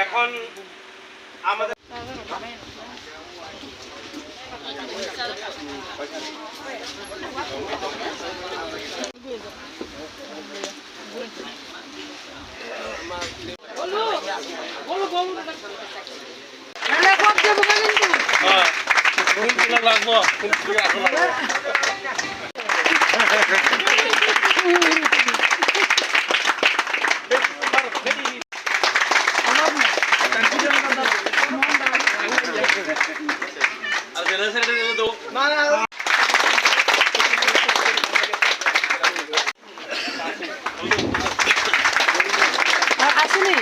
এখন আমাদের লাগবো আসেনি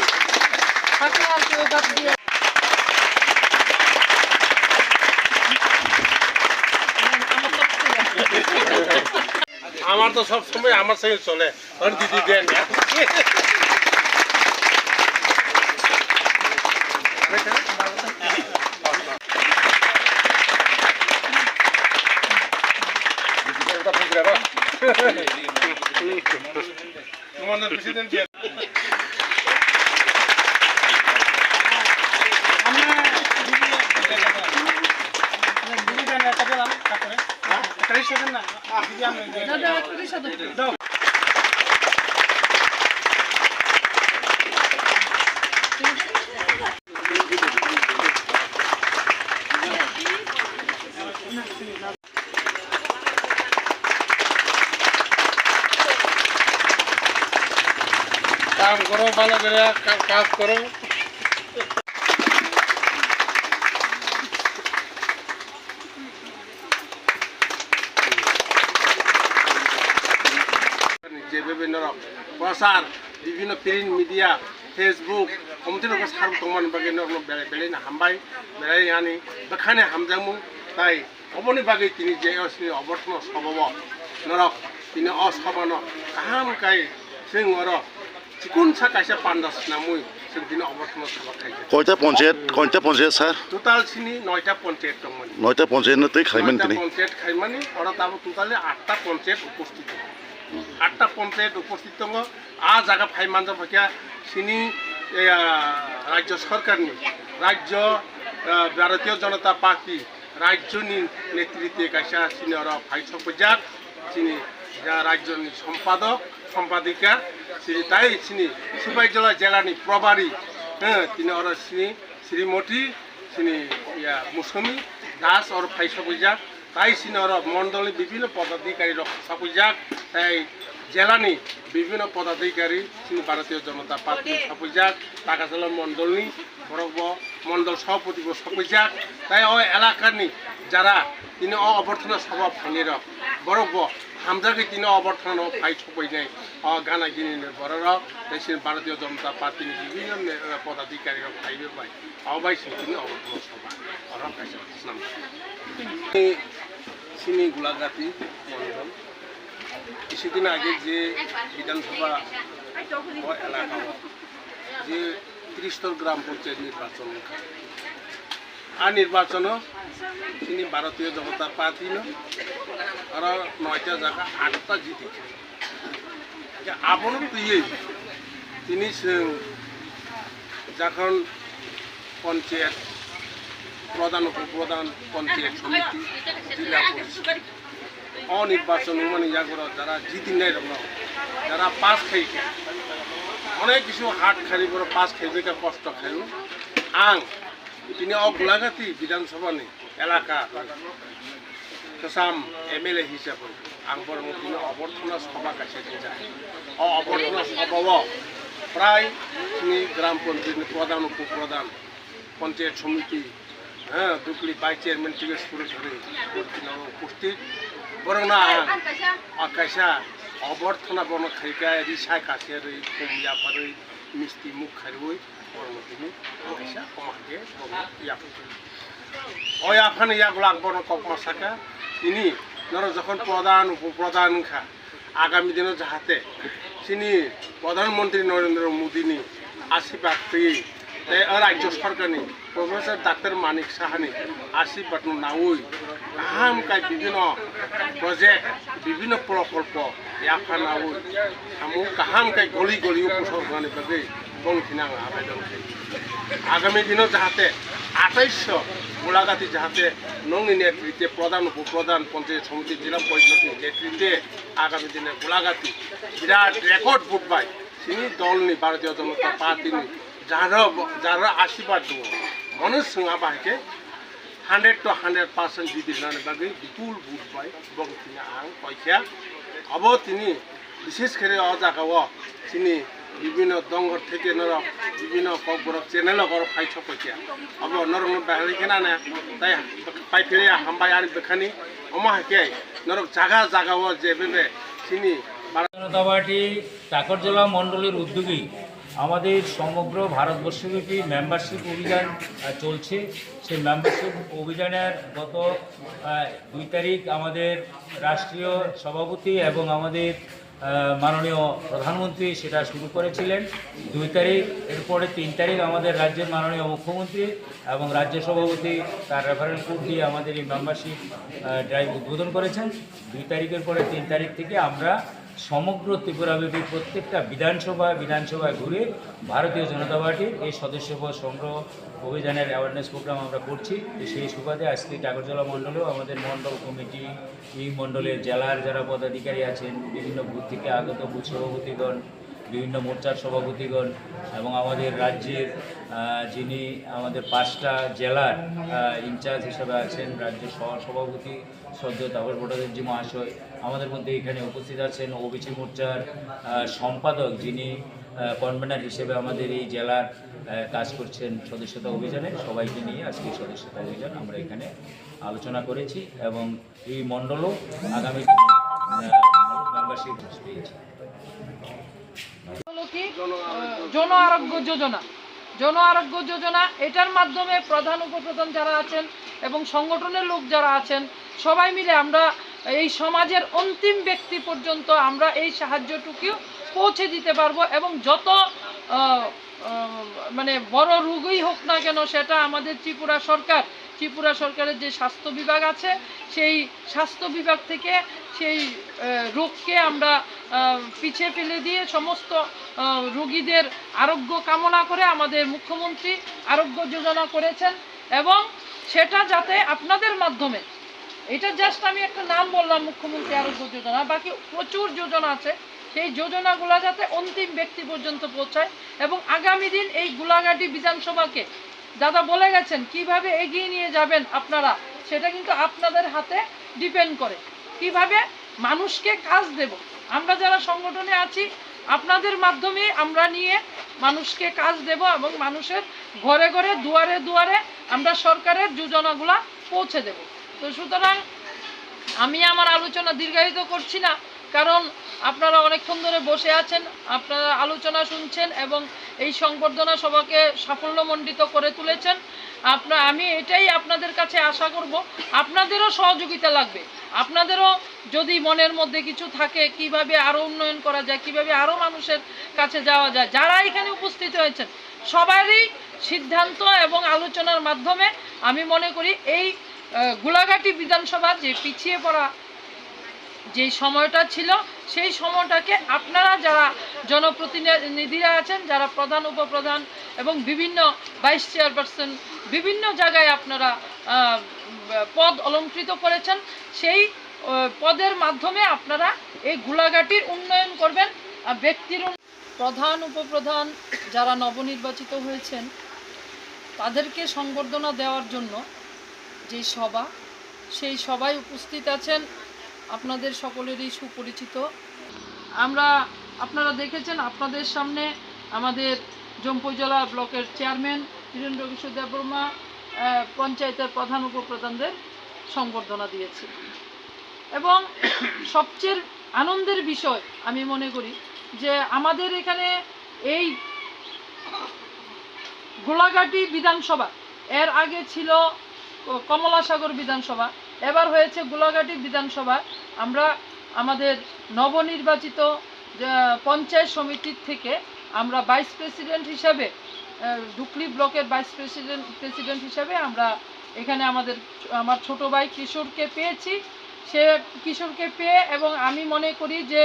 আমার তো সব সময় আমার সঙ্গে চলে দিদি দেন প্রেসিডেন্ট কাম করো ভালো করে কাজ করো যে বিভিন্ন প্রচার বিভিন্ন প্রিন্ট মিডিয়া फेसबुक कमथिनो को सार तमन बागे न बेले ना हामबाय बेले यानी बखाने हामजामु ताई अबनि बागे तिनि जे असनि अबर्थन सबब नरक तिनि असबन काहाम काई जों अर जिकुन सा कायसा पान्दास नामुय जों तिनि अबर्थन सबब खायजे कयटा पन्चायत सर टोटाल सिनि 9टा पन्चायत दंमोन 9टा पन्चायत न तै खायमन तिनि पन्चायत खायमानि अर ताबो टोटाली 8टा पन्चायत उपस्थित 8टा पन्चायत उपस्थित दङ आ जागा फाइमानजा फकिया सिनि राज्य सरकारनि राज्य भारतीय जनता पार्टी राज्यनि नेतृत्वे कायसा सिनि अर फाइसपजाक सिनि राज्यनि सम्पादक सम्पादिका सिनि ताई सिनि सिपाहीजला जिल्लानि प्रभारी तिनि अर सिनि श्रीमती सिनि मुसमी दास और फाइसपजाक ताई सिनि अर मण्डलनि विभिन्न पदाधिकारी सपजाक ताई জেলানি বিভিন্ন পদাধিকারী সিনি ভারতীয় জনতা পার্টি সপজাক টাকাশালা মন্ডলনি বরব মন্ডল সভাপতি সপজাক তাই ও এলাকানি যারা তিনি অবর্থনা সভা ফানির বরব হামজাকে তিনি অবর্থনা ফাই সপইনাই গানা গিনি বরর তাই ভারতীয় জনতা পার্টির বিভিন্ন পদাধিকারী ফাইবে পাই অবাইসি তিনি অবর্থনা সভা অরব কাইসা নাম সিনি গোলাঘাটি মন্ডল কিছুদিন আগে যে বিধানসভা এলাকা যে ৩০ গ্রাম পঞ্চায়েত নির্বাচন আর নির্বাচন তিনি ভারতীয় জনতা পার্টি আর ৯টা জায়গা 8টা জিতেছে আবারও তিনি যখন পঞ্চায়েত প্রধান উপপ্রধান পঞ্চায়েত সমিতি জেলা পরিষদ অনির্বাচন মানে যাগর যারা জিতি নাই রকম যারা পাস খাইছে অনেক কিছু হাট খারিব পাস খাইবে কষ্ট খাইব আং তিনি গোলাঘাটি বিধানসভানি এলাকা কেসাম MLA হিসাবে আং বরং তিনি অবর্থনা সভা কাছে যায় অবর্থনা সভা প্রায় তিনি গ্রাম পঞ্চায়েত প্রধান উপপ্রধান পঞ্চায়েত সমিতি দুকলি ভাইস চেয়ারম্যান থেকে শুরু করে উপস্থিত বরং না আকাশা অবর্থনা বন খাইকা রিসা কাছে কমিয়াফারে মিষ্টি মুখ খাইবই বরং তিনি আকাশা কমাকে অয়াফানে ইয়াগুলা বন কপমা সাকা তিনি নর যখন প্রধান উপপ্রধান খা আগামী দিনে যাহাতে তিনি প্রধানমন্ত্রী নরেন্দ্র মোদীনি আশীর্বাদ পেয়ে রাজ্য সরকারনি প্রফেসর ডাক্তার মানিক সাহানি আশীর্বাদ নাউই কাহামকাই বিভিন্ন প্রজেক্ট বিভিন্ন প্রকল্প ইয়াফা নাউই সামু কাহামকাই গলি গলি উপসর্গनि বাকি বংখিনা আবেদন আগামী দিনও যাহাতে 2800 গোলাঘাটি যাহাতে নংনি নেতৃত্বে প্রধান উপপ্রধান পঞ্চায়েত সমিতি জেলা পরিষদ নেতৃত্বে আগামী দিনে গোলাঘাটি বিরাট রেকর্ড ভোট পাই তিনি দলনি ভারতীয় জনতা পার্টিনি যারা আশীর্বাদ দङ মনোज सिंह बाहायके 100 to 100% बिदिरनानै बागै बिपुल भोट पाइ बंथिना आं पाइखा अब तिनी विशेष करे अ जागाव तिनी বিভিন্ন দঙ্গর থেকে নর বিভিন্ন কবরক চ্যানেল গর ফাইছ পাইয়া अब নরং বাহালিকেনা না তাই পাইফেরে হামবাই আর বেখানি অমাহাকে নরক জায়গা জাগাও যে বেবে তিনি জনতা পার্টি চাকর জেলা মণ্ডলের উদ্যোগী আমাদের সমগ্র ভারতবর্ষব্যাপী মেম্বারশিপ অভিযান চলছে সেই মেম্বারশিপ অভিযানের গত 2 তারিখ আমাদের রাষ্ট্রীয় সভাপতি এবং আমাদের মাননীয় প্রধানমন্ত্রী সেটা শুরু করেছিলেন 2 তারিখ। এরপরে 3 তারিখ আমাদের রাজ্যের মাননীয় মুখ্যমন্ত্রী এবং রাজ্য সভাপতি তার রেফারেল কোড দিয়ে আমাদের এই মেম্বারশিপ ড্রাইভ উদ্বোধন করেছেন। 2 তারিখের পরে 3 তারিখ থেকে আমরা সমগ্র ত্রিপুরাব্যাপী প্রত্যেকটা বিধানসভায় ঘুরে ভারতীয় জনতা পার্টির এই সদস্যপদ সংগ্রহ অভিযানের অ্যাওয়ারনেস প্রোগ্রাম আমরা করছি। সেই সুবাদে আজকে চাকরজলা মণ্ডলেও আমাদের মণ্ডল কমিটি এই মণ্ডলের জেলার যারা পদাধিকারী আছেন বিভিন্ন বুথ থেকে আগত বুথ সভাপতিগণ বিভিন্ন মোর্চার সভাপতিগণ এবং আমাদের রাজ্যের যিনি আমাদের 5টা জেলার ইনচার্জ হিসেবে আছেন রাজ্য সভাপতি শ্রদ্ধেয় তাপস ভট্টাচার্য মহাশয় আমাদের মধ্যে এখানে উপস্থিত আছেন। ওবিসি মোর্চার সম্পাদক যিনি কনভেনার হিসেবে আমাদের এই জেলার কাজ করছেন সদস্যতা অভিযানে, সবাইকে নিয়ে আজকে সদস্যতা অভিযান আমরা এখানে আলোচনা করেছি এবং এই মণ্ডলও আগামী মেম্বারশিপ পেয়েছে। জন আরোগ্য যোজনা এটার মাধ্যমে প্রধান উপপ্রধান যারা আছেন এবং সংগঠনের লোক যারা আছেন সবাই মিলে আমরা এই সমাজের অন্তিম ব্যক্তি পর্যন্ত আমরা এই সাহায্যটুকু পৌঁছে দিতে পারবো এবং যত মানে বড় রোগই হোক না কেন সেটা আমাদের ত্রিপুরা সরকারের যে স্বাস্থ্য বিভাগ আছে সেই স্বাস্থ্য বিভাগ থেকে সেই রোগকে আমরা পিছিয়ে ফেলে দিয়ে সমস্ত রোগীদের আরোগ্য কামনা করে আমাদের মুখ্যমন্ত্রী আরোগ্য যোজনা করেছেন এবং সেটা যাতে আপনাদের মাধ্যমে এটা জাস্ট আমি একটা নাম বললাম মুখ্যমন্ত্রী আরোগ্য যোজনা, বাকি প্রচুর যোজনা আছে সেই যোজনাগুলো যাতে অন্তিম ব্যক্তি পর্যন্ত পৌঁছায় এবং আগামী দিন এই গোলাঘাটি বিধানসভাকে দাদা বলে গেছেন কিভাবে এগিয়ে নিয়ে যাবেন আপনারা, সেটা কিন্তু আপনাদের হাতে ডিপেন্ড করে। কিভাবে মানুষকে কাজ দেব, আমরা যারা সংগঠনে আছি আপনাদের মাধ্যমে আমরা নিয়ে মানুষকে কাজ দেব এবং মানুষের ঘরে ঘরে দুয়ারে দুয়ারে আমরা সরকারের যোজনাগুলো পৌঁছে দেব। তো সুতরাং আমি আমার আলোচনা দীর্ঘায়িত করছি না, কারণ আপনারা অনেকক্ষণ ধরে বসে আছেন, আপনারা আলোচনা শুনছেন এবং এই সংবর্ধনা সভাকে সাফল্যমণ্ডিত করে তুলেছেন। আমি এটাই আপনাদের কাছে আশা করব, আপনাদেরও সহযোগিতা লাগবে। আপনাদেরও যদি মনের মধ্যে কিছু থাকে কিভাবে আরও উন্নয়ন করা যায়, কিভাবে আরও মানুষের কাছে যাওয়া যায়, যারা এখানে উপস্থিত হয়েছেন সবারই সিদ্ধান্ত এবং আলোচনার মাধ্যমে আমি মনে করি এই গোলাঘাটি বিধানসভা যে পিছিয়ে পড়া যে সময়টা ছিল সেই সময়টাকে আপনারা যারা জনপ্রতিনিধিরা আছেন, যারা প্রধান উপপ্রধান এবং বিভিন্ন ভাইস চেয়ারপারসন বিভিন্ন জায়গায় আপনারা পদ অলঙ্কৃত করেছেন, সেই পদের মাধ্যমে আপনারা এই গোলাঘাটির উন্নয়ন করবেন। ব্যক্তির প্রধান উপপ্রধান যারা নবনির্বাচিত হয়েছেন তাদেরকে সংবর্ধনা দেওয়ার জন্য যে সভা, সেই সভায় উপস্থিত আছেন আপনাদের সকলেরই সুপরিচিত। আপনারা দেখেছেন আপনাদের সামনে আমাদের জম্পুজলা ব্লকের চেয়ারম্যান বীরেন্দ্র কিশোর দেববর্মা পঞ্চায়েতের প্রধান উপপ্রধানদের সংবর্ধনা দিয়েছে এবং সবচেয়ে আনন্দের বিষয় আমি মনে করি যে আমাদের এখানে এই গোলাঘাটি বিধানসভা, এর আগে ছিল কমলাসাগর বিধানসভা, এবার হয়েছে গোলাঘাটি বিধানসভা। আমরা আমাদের নবনির্বাচিত পঞ্চায়েত সমিতির থেকে আমরা ভাইস প্রেসিডেন্ট হিসাবে ডুকলি ব্লকের ভাইস প্রেসিডেন্ট হিসেবে আমরা এখানে আমার ছোট ভাই কিশোরকে পেয়েছি। সে কিশোরকে পেয়ে এবং আমি মনে করি যে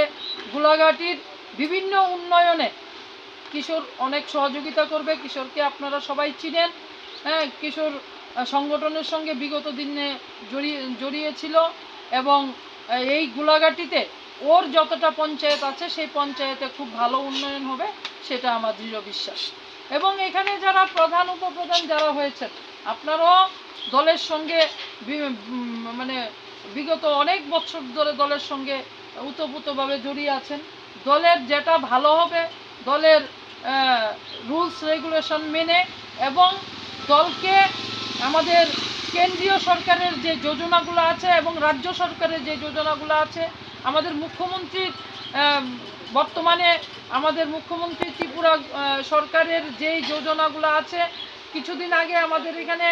গোলাঘাটির বিভিন্ন উন্নয়নে কিশোর অনেক সহযোগিতা করবে। কিশোরকে আপনারা সবাই চিনেন, হ্যাঁ, কিশোর সংগঠনের সঙ্গে বিগত দিনে জড়িয়েছিল এবং এই গোলাঘাটিতে ওর যতটা পঞ্চায়েত আছে সেই পঞ্চায়েতে খুব ভালো উন্নয়ন হবে, সেটা আমার দৃঢ় বিশ্বাস। এবং এখানে যারা প্রধান উপপ্রধান যারা হয়েছেন, আপনারাও দলের সঙ্গে মানে বিগত অনেক বছর ধরে দলের সঙ্গে ওতপ্রোতভাবে জড়িয়ে আছেন। দলের যেটা ভালো হবে, দলের রুলস রেগুলেশন মেনে এবং দলকে আমাদের কেন্দ্রীয় সরকারের যে যোজনাগুলো আছে এবং রাজ্য সরকারের যে যোজনাগুলো আছে, আমাদের মুখ্যমন্ত্রীর বর্তমানে আমাদের মুখ্যমন্ত্রী ত্রিপুরা সরকারের যেই যোজনাগুলো আছে, কিছুদিন আগে আমাদের এখানে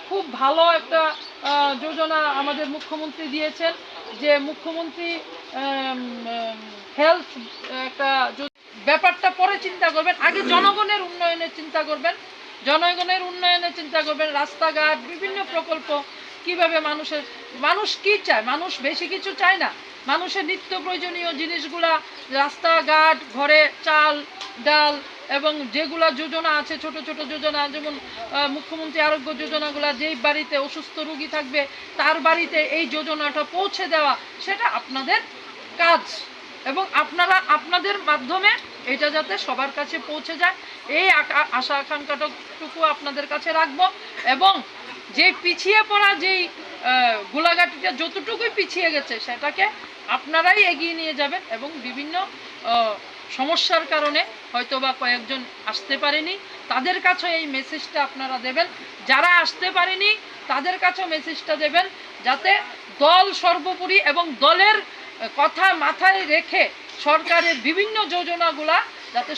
খুব ভালো একটা যোজনা আমাদের মুখ্যমন্ত্রী দিয়েছেন, যে মুখ্যমন্ত্রী হেলথ একটা ব্যাপারটা পরে চিন্তা করবেন, আগে জনগণের উন্নয়নের চিন্তা করবেন, জনগণের উন্নয়নের চিন্তা করবেন। রাস্তাঘাট, বিভিন্ন প্রকল্প, কিভাবে মানুষ কি চায়, মানুষ বেশি কিছু চায় না, মানুষের নিত্য প্রয়োজনীয় জিনিসগুলা, রাস্তাঘাট, ঘরে চাল ডাল এবং যেগুলা যোজনা আছে, ছোট ছোট যোজনা, যেমন মুখ্যমন্ত্রী আরোগ্য যোজনাগুলা, যেই বাড়িতে অসুস্থ রোগী থাকবে তার বাড়িতে এই যোজনাটা পৌঁছে দেওয়া, সেটা আপনাদের কাজ এবং আপনাদের মাধ্যমে এটা যাতে সবার কাছে পৌঁছে যায়, এই আশা আকাঙ্ক্ষাটুকু আপনাদের কাছে রাখবো। এবং যে পিছিয়ে পড়া যেই গোলাঘাটিটা যতটুকুই পিছিয়ে গেছে সেটাকে আপনারাই এগিয়ে নিয়ে যাবেন এবং বিভিন্ন সমস্যার কারণে হয়তোবা কয়েকজন আসতে পারেনি, তাদের কাছে এই মেসেজটা আপনারা দেবেন। যারা আসতে পারেনি তাদের কাছে মেসেজটা দেবেন, যাতে দল সর্বোপরি এবং দলের কথা মাথায় রেখে সরকারের বিভিন্ন যোজনাগুলা যাতে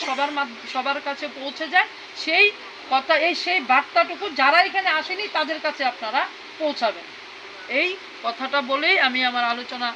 সবার কাছে পৌঁছে যায়, সেই কথা সেই বার্তাটুকু যারা এখানে আসেনি তাদের কাছে আপনারা পৌঁছাবেন। এই কথাটা বলেই আমি আমার আলোচনা